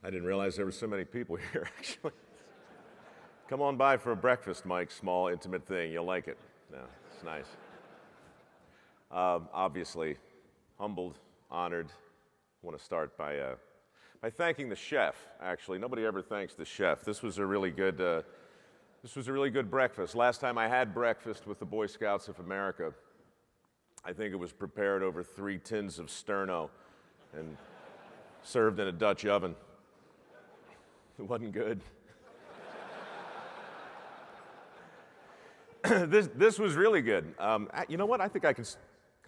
I didn't realize there were so many people here, actually. Come on by for a breakfast, Mike. Small, intimate thing. You'll like it. No, it's nice. Obviously, humbled, honored. I want to start by thanking the chef. Actually, nobody ever thanks the chef. This was a really good breakfast. Last time I had breakfast with the Boy Scouts of America, I think it was prepared over 3 tins of sterno and served in a Dutch oven. It wasn't good. This was really good. You know what? I think I can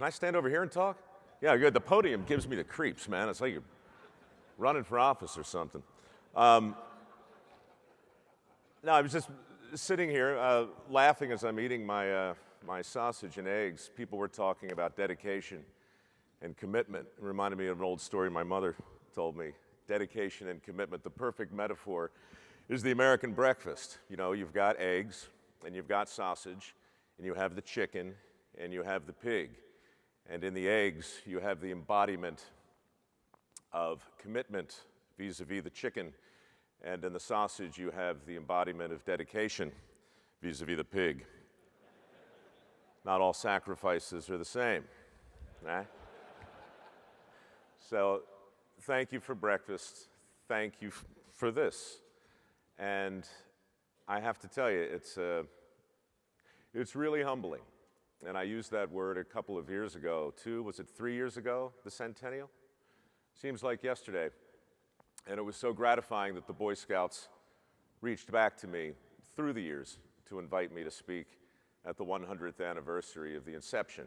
I stand over here and talk? Yeah, good. The podium gives me the creeps, man. It's like you're running for office or something. No, I was just sitting here laughing as I'm eating my sausage and eggs. People were talking about dedication and commitment. It reminded me of an old story my mother told me. Dedication and commitment. The perfect metaphor is the American breakfast. You know, you've got eggs, and you've got sausage, and you have the chicken, and you have the pig. And in the eggs, you have the embodiment of commitment vis-a-vis the chicken. And in the sausage, you have the embodiment of dedication vis-a-vis the pig. Not all sacrifices are the same, right? So thank you for breakfast. Thank you for this. And I have to tell you, it's really humbling. And I used that word a couple of years ago, too. Was it 3 years ago, the centennial? Seems like yesterday. And it was so gratifying that the Boy Scouts reached back to me through the years to invite me to speak at the 100th anniversary of the inception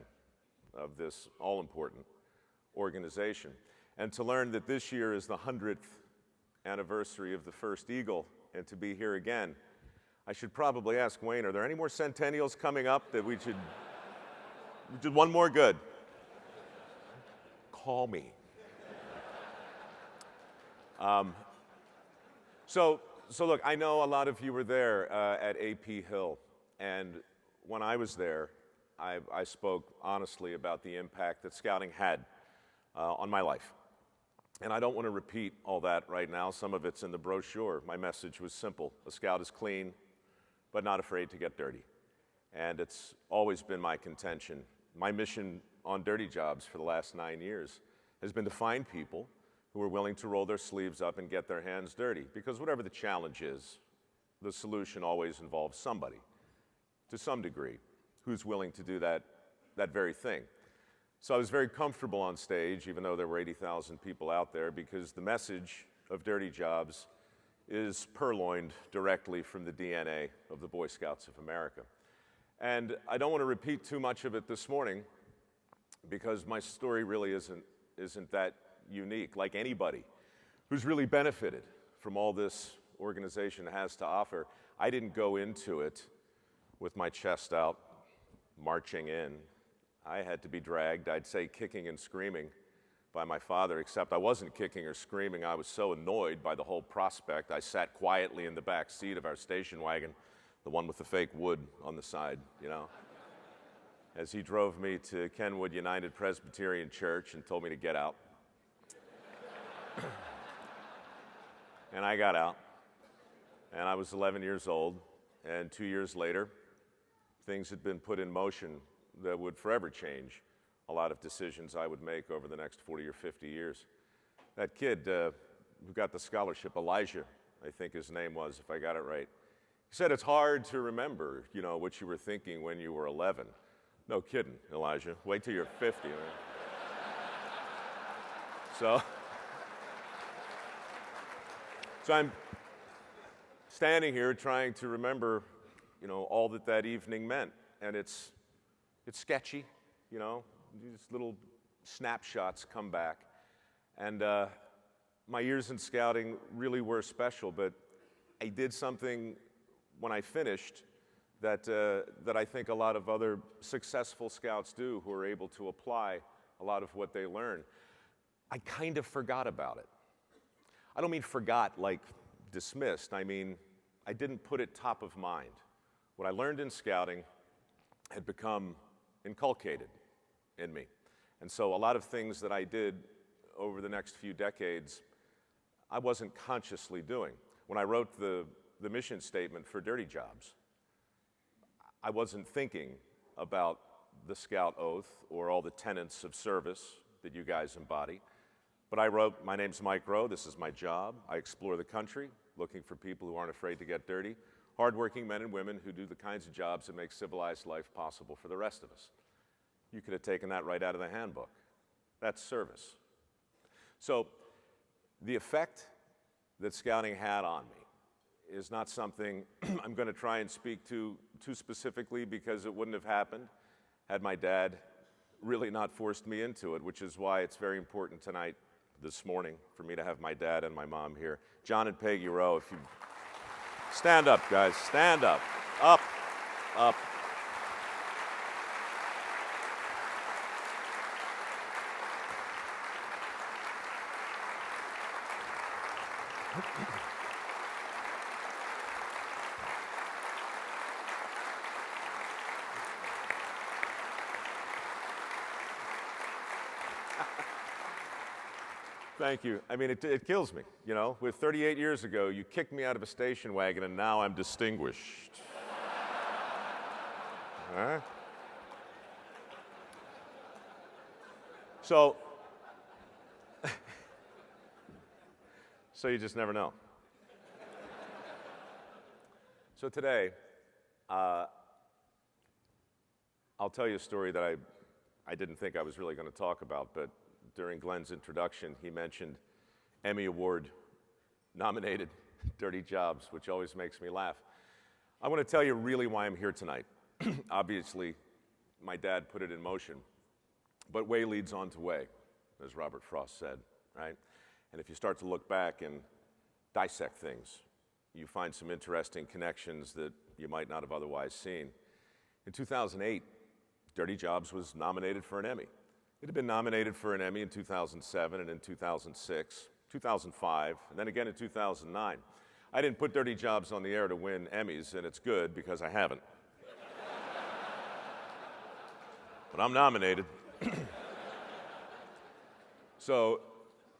of this all-important organization. And to learn that this year is the 100th anniversary of the first Eagle, and to be here again, I should probably ask Wayne, are there any more centennials coming up that we should one more? Good. Call me. So look, I know a lot of you were there at AP Hill, and when I was there, I spoke honestly about the impact that scouting had on my life. And I don't want to repeat all that right now. Some of it's in the brochure. My message was simple. A scout is clean, but not afraid to get dirty. And it's always been my contention. My mission on Dirty Jobs for the last 9 years has been to find people who are willing to roll their sleeves up and get their hands dirty. Because whatever the challenge is, the solution always involves somebody, to some degree, who's willing to do that very thing. So I was very comfortable on stage, even though there were 80,000 people out there, because the message of Dirty Jobs is purloined directly from the DNA of the Boy Scouts of America. And I don't want to repeat too much of it this morning, because my story really isn't that unique. Like anybody who's really benefited from all this organization has to offer, I didn't go into it with my chest out, marching in. I had to be dragged, I'd say kicking and screaming, by my father, except I wasn't kicking or screaming. I was so annoyed by the whole prospect, I sat quietly in the back seat of our station wagon, the one with the fake wood on the side, you know, as he drove me to Kenwood United Presbyterian Church and told me to get out. And I got out, and I was 11 years old, and 2 years later, things had been put in motion that would forever change a lot of decisions I would make over the next 40 or 50 years. That kid who got the scholarship, Elijah, I think his name was, if I got it right, he said it's hard to remember, you know, what you were thinking when you were 11. No kidding, Elijah. Wait till you're 50, man. So I'm standing here trying to remember, you know, all that evening meant, and it's sketchy, you know. These little snapshots come back, and my years in scouting really were special. But I did something when I finished that I think a lot of other successful scouts do, who are able to apply a lot of what they learn. I kind of forgot about it. I don't mean forgot like dismissed. I mean, I didn't put it top of mind. What I learned in scouting had become inculcated in me. And so a lot of things that I did over the next few decades, I wasn't consciously doing. When I wrote the mission statement for Dirty Jobs, I wasn't thinking about the Scout Oath or all the tenets of service that you guys embody. But I wrote, my name's Mike Rowe, this is my job. I explore the country, looking for people who aren't afraid to get dirty, hardworking men and women who do the kinds of jobs that make civilized life possible for the rest of us. You could have taken that right out of the handbook. That's service. So the effect that scouting had on me is not something I'm going to try and speak to too specifically, because it wouldn't have happened had my dad really not forced me into it, which is why it's very important tonight, this morning, for me to have my dad and my mom here. John and Peggy Rowe, if you stand up, guys, stand up, up, up. Thank you. I mean, it kills me, you know. With 38 years ago, you kicked me out of a station wagon, and now I'm distinguished. Huh? So you just never know. So today, I'll tell you a story that I didn't think I was really going to talk about, but during Glenn's introduction, he mentioned Emmy Award nominated Dirty Jobs, which always makes me laugh. I want to tell you really why I'm here tonight. Obviously, my dad put it in motion, but way leads on to way, as Robert Frost said, right? And if you start to look back and dissect things, you find some interesting connections that you might not have otherwise seen. In 2008, Dirty Jobs was nominated for an Emmy. It had been nominated for an Emmy in 2007 and in 2006, 2005, and then again in 2009. I didn't put Dirty Jobs on the air to win Emmys, and it's good because I haven't. But I'm nominated. So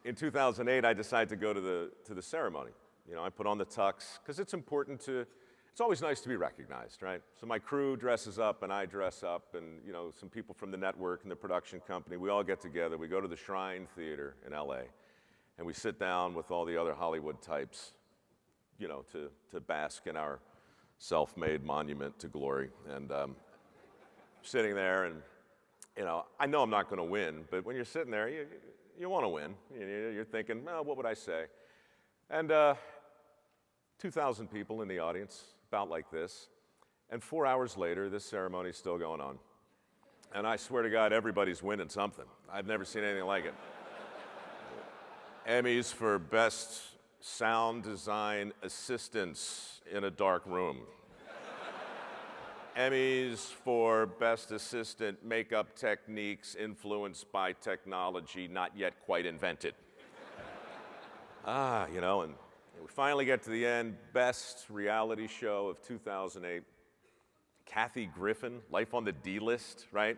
in 2008, I decided to go to the ceremony. You know, I put on the tux, because it's important to, it's always nice to be recognized, right? So my crew dresses up and I dress up, and you know, some people from the network and the production company, we all get together, we go to the Shrine Theater in LA, and we sit down with all the other Hollywood types, you know, to bask in our self-made monument to glory. And sitting there, and you know, I know I'm not going to win, but when you're sitting there, you want to win. You're thinking, well, what would I say? And 2,000 people in the audience, about like this, and 4 hours later, this ceremony's still going on. And I swear to God, everybody's winning something. I've never seen anything like it. Emmys for Best Sound Design Assistance in a Dark Room. Emmys for Best Assistant Makeup Techniques Influenced by Technology Not Yet Quite Invented. You know, and we finally get to the end, Best Reality Show of 2008. Kathy Griffin, Life on the D-List, right?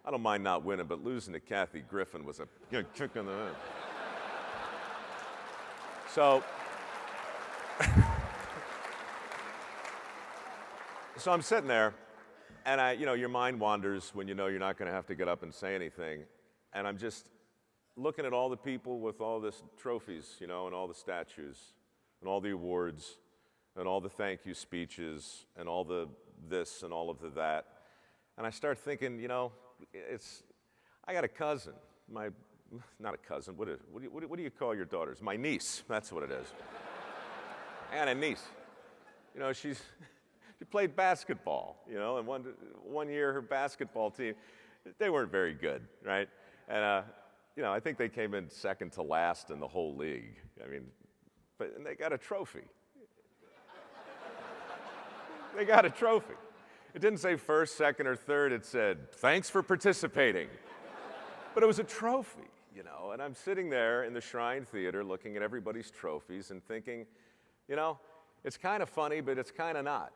I don't mind not winning, but losing to Kathy Griffin was a kick in the head. So I'm sitting there, and you know, your mind wanders when you know you're not going to have to get up and say anything, and I'm just looking at all the people with all this trophies, you know, and all the statues, and all the awards, and all the thank you speeches, and all the this and all of the that. And I start thinking, you know, I got a cousin, not a cousin, what do you call your daughters? My niece, that's what it is. I got a niece. You know, she played basketball, you know, and one year her basketball team, they weren't very good, right? And, you know, I think they came in second to last in the whole league. I mean, and they got a trophy. They got a trophy. It didn't say first, second, or third. It said, thanks for participating. But it was a trophy, you know, and I'm sitting there in the Shrine Theater looking at everybody's trophies and thinking, you know, it's kind of funny, but it's kind of not.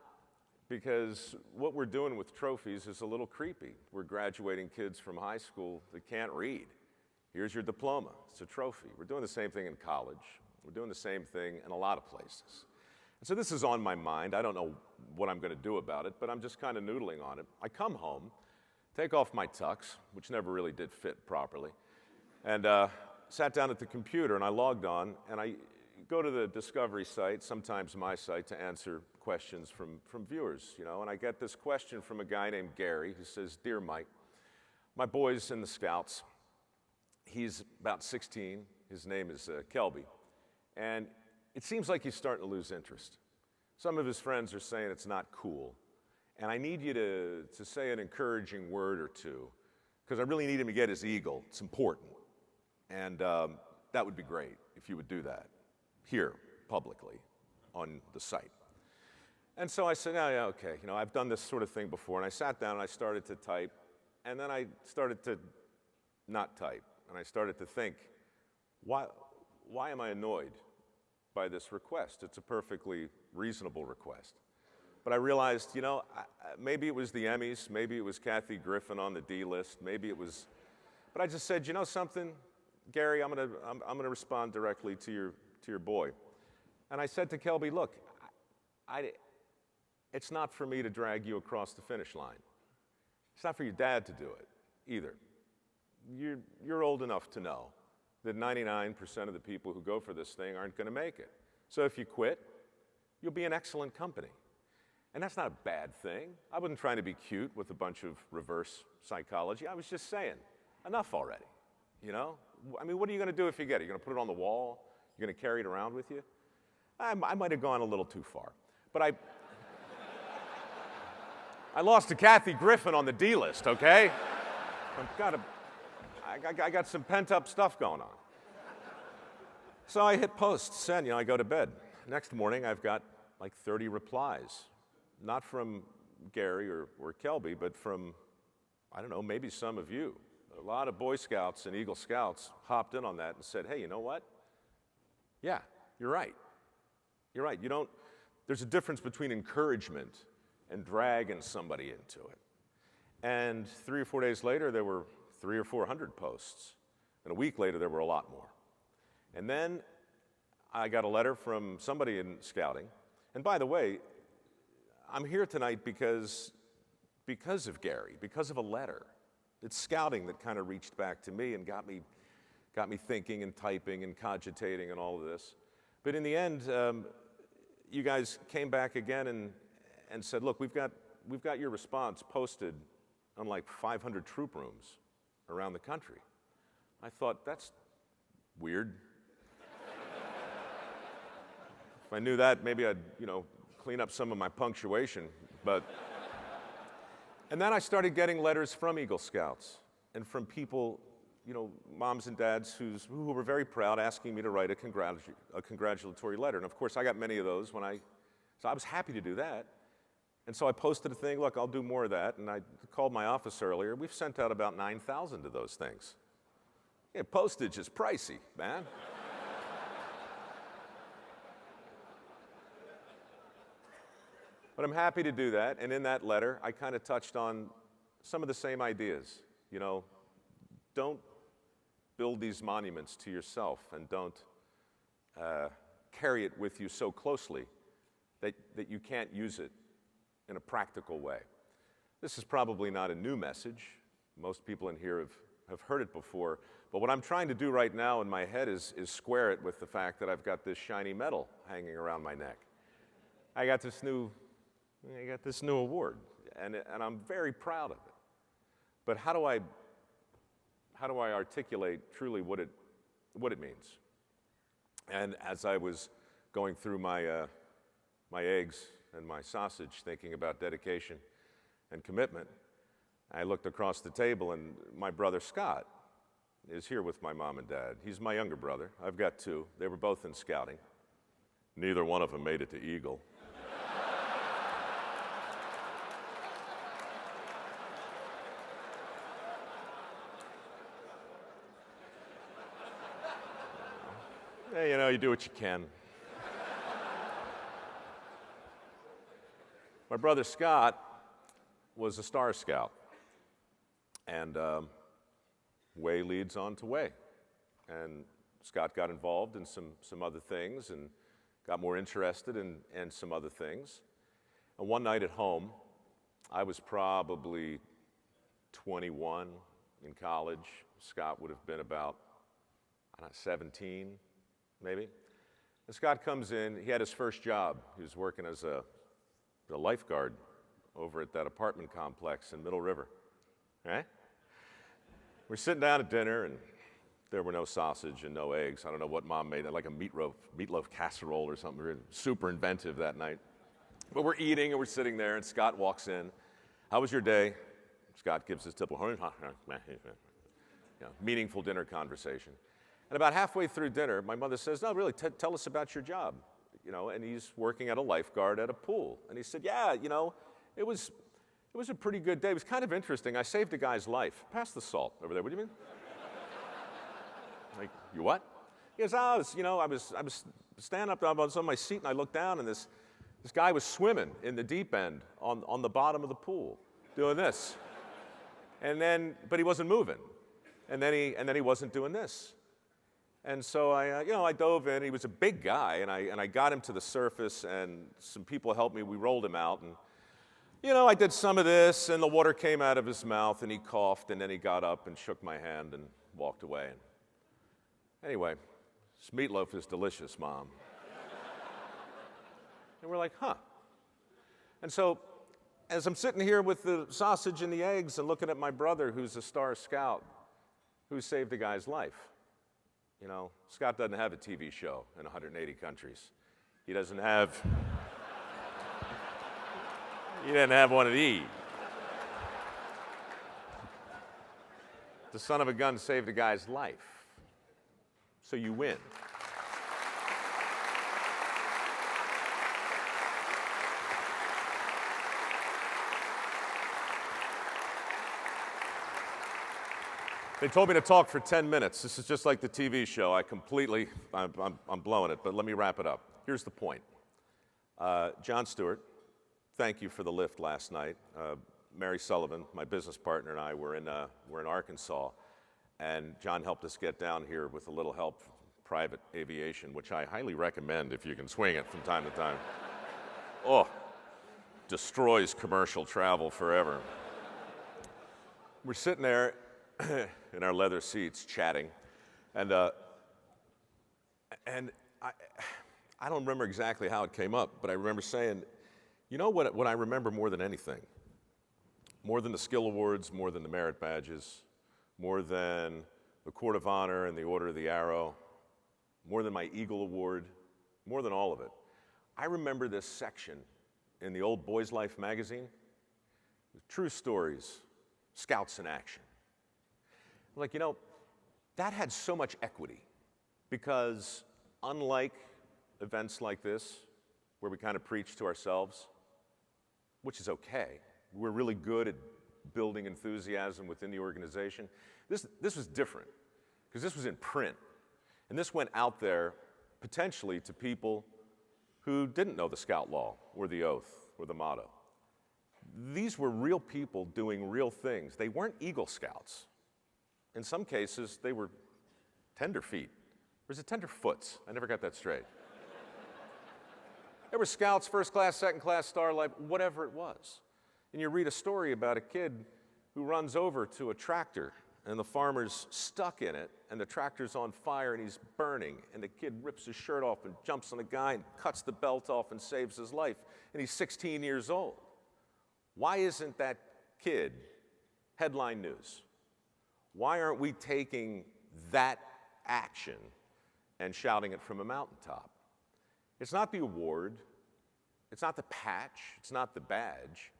Because what we're doing with trophies is a little creepy. We're graduating kids from high school that can't read. Here's your diploma. It's a trophy. We're doing the same thing in college. We're doing the same thing in a lot of places. And so this is on my mind. I don't know what I'm going to do about it, but I'm just kind of noodling on it. I come home, take off my tux, which never really did fit properly, and sat down at the computer, and I logged on, and I go to the Discovery site, sometimes my site, to answer questions from viewers, you know, and I get this question from a guy named Gary who says, "Dear Mike, my boy's in the Scouts. He's about 16. His name is Kelby, and it seems like he's starting to lose interest. Some of his friends are saying it's not cool, and I need you to say an encouraging word or two, because I really need him to get his eagle. It's important, and that would be great if you would do that here, publicly, on the site." And so I said, yeah, okay, you know, I've done this sort of thing before, and I sat down and I started to type, and then I started to not type, and I started to think, why am I annoyed by this request? It's a perfectly reasonable request. But I realized, you know, maybe it was the Emmys, maybe it was Kathy Griffin on the D list, maybe it was, but I just said, you know something, Gary, I'm gonna respond directly to your boy. And I said to Kelby, look, it's not for me to drag you across the finish line. It's not for your dad to do it either. You're old enough to know that 99% of the people who go for this thing aren't going to make it. So if you quit, you'll be in excellent company. And that's not a bad thing. I wasn't trying to be cute with a bunch of reverse psychology. I was just saying, enough already, you know? I mean, what are you going to do if you get it? You're going to put it on the wall? You're going to carry it around with you? I might have gone a little too far. But I lost to Kathy Griffin on the D list, okay? I got some pent-up stuff going on. So I hit post, send, you know, I go to bed. Next morning, I've got like 30 replies. Not from Gary or Kelby, but from, I don't know, maybe some of you. A lot of Boy Scouts and Eagle Scouts hopped in on that and said, hey, you know what? Yeah, you're right. You're right. There's a difference between encouragement and dragging somebody into it. And 3 or 4 days later, there were 300 or 400 posts. And a week later, there were a lot more. And then I got a letter from somebody in Scouting. And by the way, I'm here tonight because of Gary, because of a letter. It's Scouting that kind of reached back to me and got me thinking and typing and cogitating and all of this. But in the end, you guys came back again and said, look, we've got your response posted on like 500 troop rooms around the country. I thought, that's weird. If I knew that, maybe I'd, you know, clean up some of my punctuation, but. And then I started getting letters from Eagle Scouts and from people, you know, moms and dads who were very proud, asking me to write a congratulatory letter. And of course, I got many of those so I was happy to do that. And so I posted a thing, look, I'll do more of that. And I called my office earlier. We've sent out about 9,000 of those things. Yeah, postage is pricey, man. But I'm happy to do that, and in that letter, I kind of touched on some of the same ideas. You know, don't build these monuments to yourself, and don't carry it with you so closely that you can't use it in a practical way. This is probably not a new message. Most people in here have heard it before, but what I'm trying to do right now in my head is square it with the fact that I've got this shiny medal hanging around my neck. I got this new award, and I'm very proud of it. But how do I articulate truly what it means? And as I was going through my eggs and my sausage, thinking about dedication and commitment, I looked across the table, and my brother Scott is here with my mom and dad. He's my younger brother. I've got two. They were both in Scouting. Neither one of them made it to Eagle. Hey, you know, you do what you can. My brother Scott was a Star Scout, and way leads on to way. And Scott got involved in some other things and got more interested in some other things. And one night at home, I was probably 21 in college. Scott would have been about, I don't know, 17, maybe. And Scott comes in. He had his first job. He was working as a lifeguard over at that apartment complex in Middle River. Right? We're sitting down at dinner, and there were no sausage and no eggs. I don't know what Mom made, like a meatloaf casserole or something. We were super inventive that night. But we're eating, and we're sitting there, and Scott walks in. How was your day? Scott gives his typical, meaningful dinner conversation. And about halfway through dinner, my mother says, no, really, tell us about your job. And he's working at a lifeguard at a pool. And he said, yeah, it was a pretty good day. It was kind of interesting. I saved a guy's life. Pass the salt over there. What do you mean? Like, you what? He goes, I was standing up on my seat, and I looked down, and this guy was swimming in the deep end on the bottom of the pool, doing this. But he wasn't moving. And then he wasn't doing this. And so I dove in. He was a big guy, and I got him to the surface, and some people helped me. We rolled him out, and I did some of this, and the water came out of his mouth, and he coughed, and then he got up and shook my hand and walked away. Anyway, this meatloaf is delicious, Mom. And we're like, huh. And so as I'm sitting here with the sausage and the eggs and looking at my brother, who's a star scout, who saved a guy's life. Scott doesn't have a TV show in 180 countries. He doesn't have one of these. The son of a gun saved a guy's life. So you win. They told me to talk for 10 minutes. This is just like the TV show. I'm blowing it, but let me wrap it up. Here's the point. John Stewart, thank you for the lift last night. Mary Sullivan, my business partner, and I were in Arkansas, and John helped us get down here with a little help from private aviation, which I highly recommend if you can swing it from time to time. Oh, destroys commercial travel forever. We're sitting there in our leather seats chatting, and I don't remember exactly how it came up, but I remember saying, what I remember more than anything, more than the skill awards, more than the merit badges, more than the Court of Honor and the Order of the Arrow, more than my Eagle Award, more than all of it, I remember this section in the old Boys Life magazine, true stories, scouts in action. Like, that had so much equity because unlike events like this, where we kind of preach to ourselves, which is okay, we're really good at building enthusiasm within the organization. This was different because this was in print. And this went out there potentially to people who didn't know the Scout Law or the oath or the motto. These were real people doing real things. They weren't Eagle Scouts. In some cases, they were tenderfeet. Or is it tenderfoots? I never got that straight. There were scouts, first class, second class, star life, whatever it was. And you read a story about a kid who runs over to a tractor, and the farmer's stuck in it, and the tractor's on fire, and he's burning, and the kid rips his shirt off and jumps on the guy and cuts the belt off and saves his life, and he's 16 years old. Why isn't that kid headline news? Why aren't we taking that action and shouting it from a mountaintop? It's not the award, it's not the patch, it's not the badge,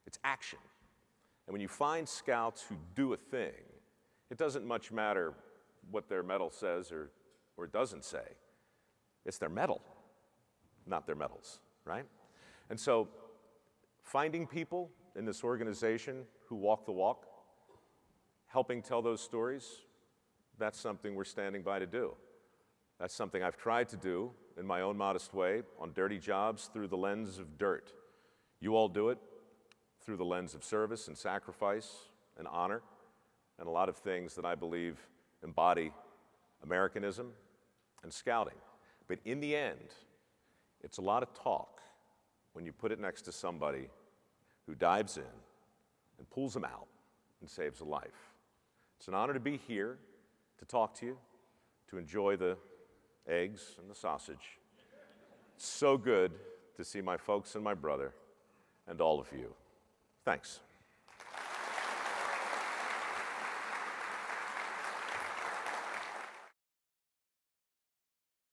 it's action. And when you find scouts who do a thing, it doesn't much matter what their medal says or doesn't say. It's their medal, not their medals, right? And so finding people in this organization who walk the walk, helping tell those stories, that's something we're standing by to do. That's something I've tried to do in my own modest way on dirty jobs through the lens of dirt. You all do it through the lens of service and sacrifice and honor and a lot of things that I believe embody Americanism and scouting. But in the end, it's a lot of talk when you put it next to somebody who dives in and pulls them out and saves a life. It's an honor to be here, to talk to you, to enjoy the eggs and the sausage. It's so good to see my folks and my brother and all of you. Thanks.